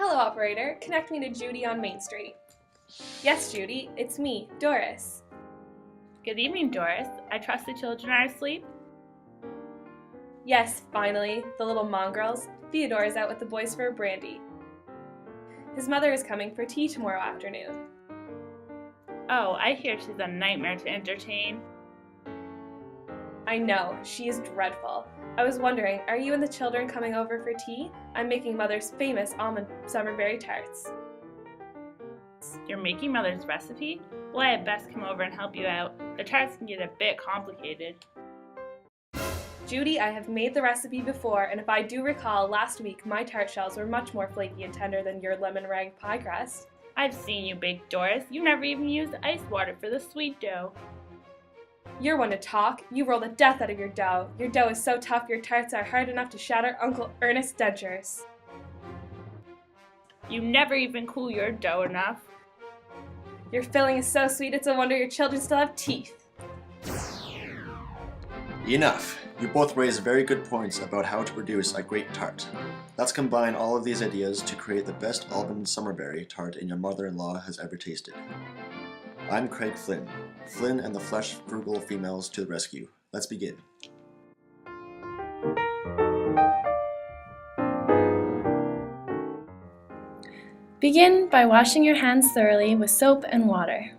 Hello, operator. Connect me to Judy on Main Street. Yes, Judy, it's me, Doris. Good evening, Doris. I trust the children are asleep? Yes, finally, the little mongrels. Theodore is out with the boys for a brandy. His mother is coming for tea tomorrow afternoon. Oh, I hear she's a nightmare to entertain. I know, she is dreadful. I was wondering, are you and the children coming over for tea? I'm making Mother's famous almond summerberry tarts. You're making Mother's recipe? Well, I had best come over and help you out. The tarts can get a bit complicated. Judy, I have made the recipe before, and if I do recall, last week my tart shells were much more flaky and tender than your lemon meringue pie crust. I've seen you bake, Doris. You never even used ice water for the sweet dough. You're one to talk. You roll the death out of your dough. Your dough is so tough your tarts are hard enough to shatter Uncle Ernest's dentures. You never even cool your dough enough. Your filling is so sweet it's a wonder your children still have teeth. Enough! You both raised very good points about how to produce a great tart. Let's combine all of these ideas to create the best almond summerberry tart your mother-in-law has ever tasted. I'm Craig Flynn. Flynn and the Flesh Frugal females to the rescue. Let's begin. Begin by washing your hands thoroughly with soap and water.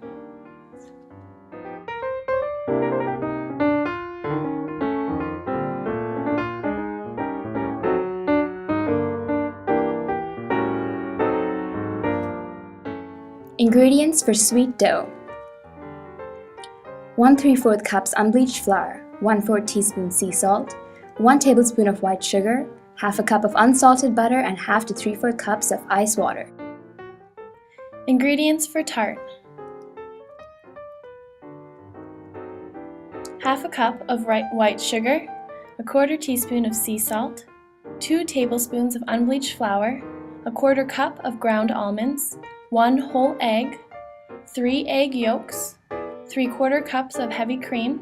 Ingredients for sweet dough: 1 3/4 cups unbleached flour, 1/4 teaspoon sea salt, 1 tablespoon of white sugar, half a cup of unsalted butter, and half to 3/4 cups of ice water. Ingredients for tart: half a cup of white sugar, a 1/4 teaspoon of sea salt, 2 tablespoons of unbleached flour, a 1/4 cup of ground almonds, 1 whole egg, 3 egg yolks, 3/4 cups of heavy cream,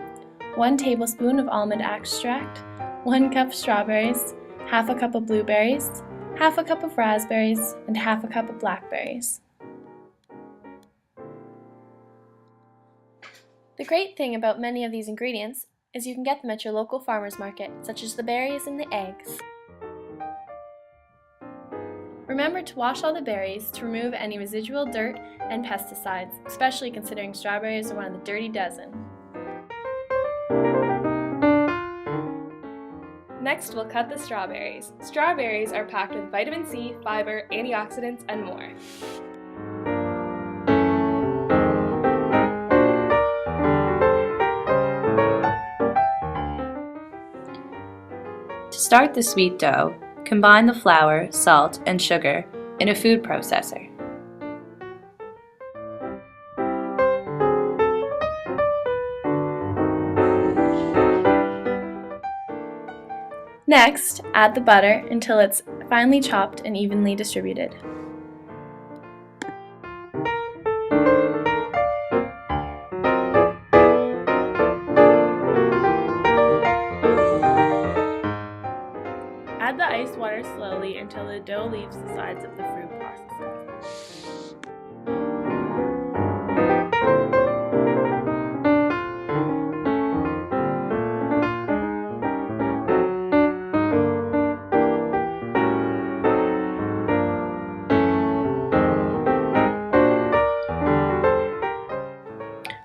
1 tablespoon of almond extract, 1 cup strawberries, half a cup of blueberries, half a cup of raspberries, and half a cup of blackberries. The great thing about many of these ingredients is you can get them at your local farmer's market, such as the berries and the eggs. Remember to wash all the berries to remove any residual dirt and pesticides, especially considering strawberries are one of the dirty dozen. Next, we'll cut the strawberries. Strawberries are packed with vitamin C, fiber, antioxidants, and more. To start the sweet dough, combine the flour, salt, and sugar in a food processor. Next, add the butter until it's finely chopped and evenly distributed. Add the ice water slowly until the dough leaves the sides of the fruit processor.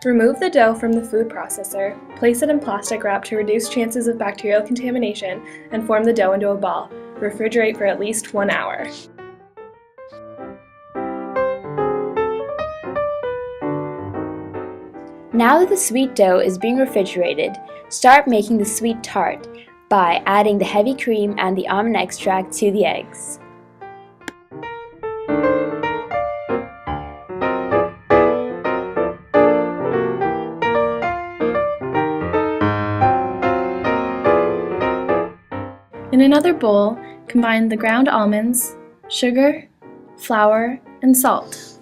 Remove the dough from the food processor, place it in plastic wrap to reduce chances of bacterial contamination, and form the dough into a ball. Refrigerate for at least 1 hour. Now that the sweet dough is being refrigerated, start making the sweet tart by adding the heavy cream and the almond extract to the eggs. In another bowl, combine the ground almonds, sugar, flour, and salt.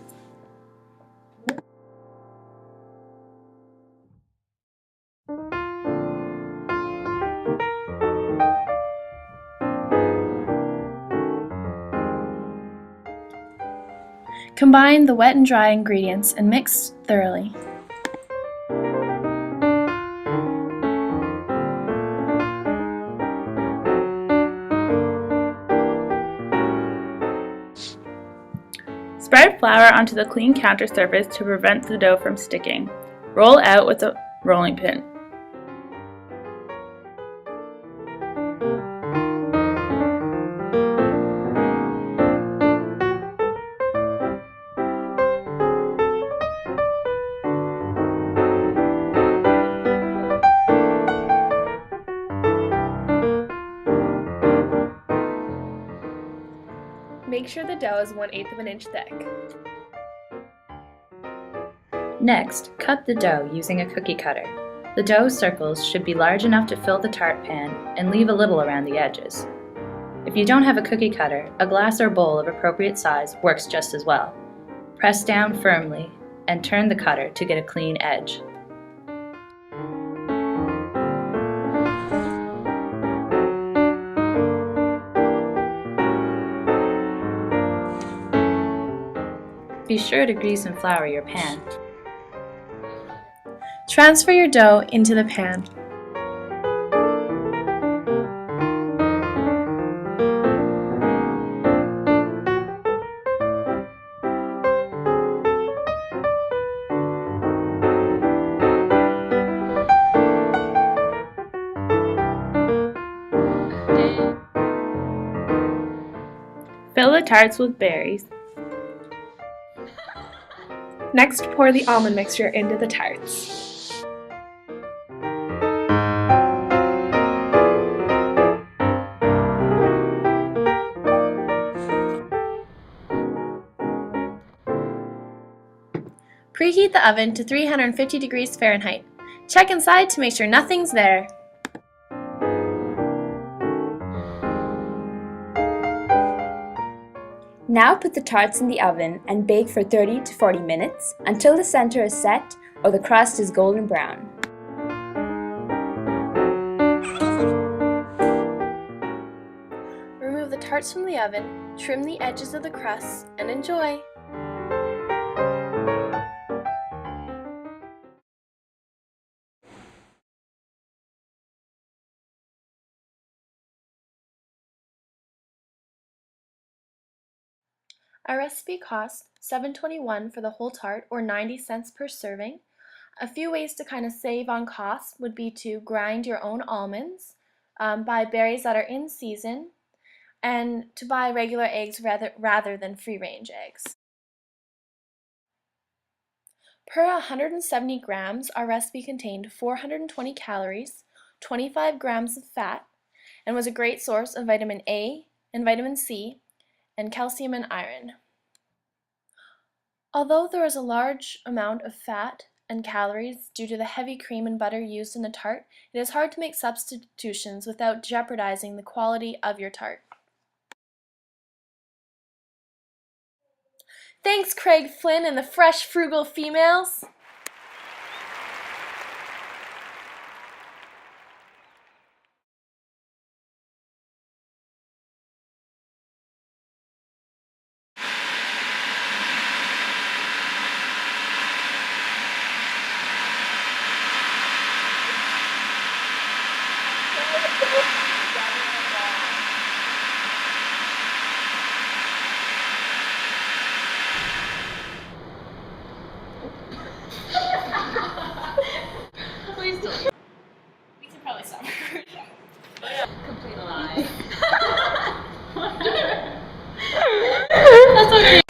Combine the wet and dry ingredients and mix thoroughly. Spread flour onto the clean counter surface to prevent the dough from sticking. Roll out with a rolling pin. Make sure the dough is 1/8 of an inch thick. Next, cut the dough using a cookie cutter. The dough circles should be large enough to fill the tart pan and leave a little around the edges. If you don't have a cookie cutter, a glass or bowl of appropriate size works just as well. Press down firmly and turn the cutter to get a clean edge. Be sure to grease and flour your pan. Transfer your dough into the pan. Fill the tarts with berries. Next, pour the almond mixture into the tarts. Preheat the oven to 350 degrees Fahrenheit. Check inside to make sure nothing's there. Now put the tarts in the oven and bake for 30 to 40 minutes until the center is set or the crust is golden brown. Remove the tarts from the oven, trim the edges of the crust, and enjoy! Our recipe costs $7.21 for the whole tart, or 90 cents per serving. A few ways to kind of save on costs would be to grind your own almonds, buy berries that are in season, and to buy regular eggs rather than free-range eggs. Per 170 grams, our recipe contained 420 calories, 25 grams of fat, and was a great source of vitamin A and vitamin C, and calcium and iron. Although there is a large amount of fat and calories due to the heavy cream and butter used in the tart, it is hard to make substitutions without jeopardizing the quality of your tart. Thanks, Craig Flynn and the Fresh Frugal Females! We can probably stop recording. Complete lie. That's okay.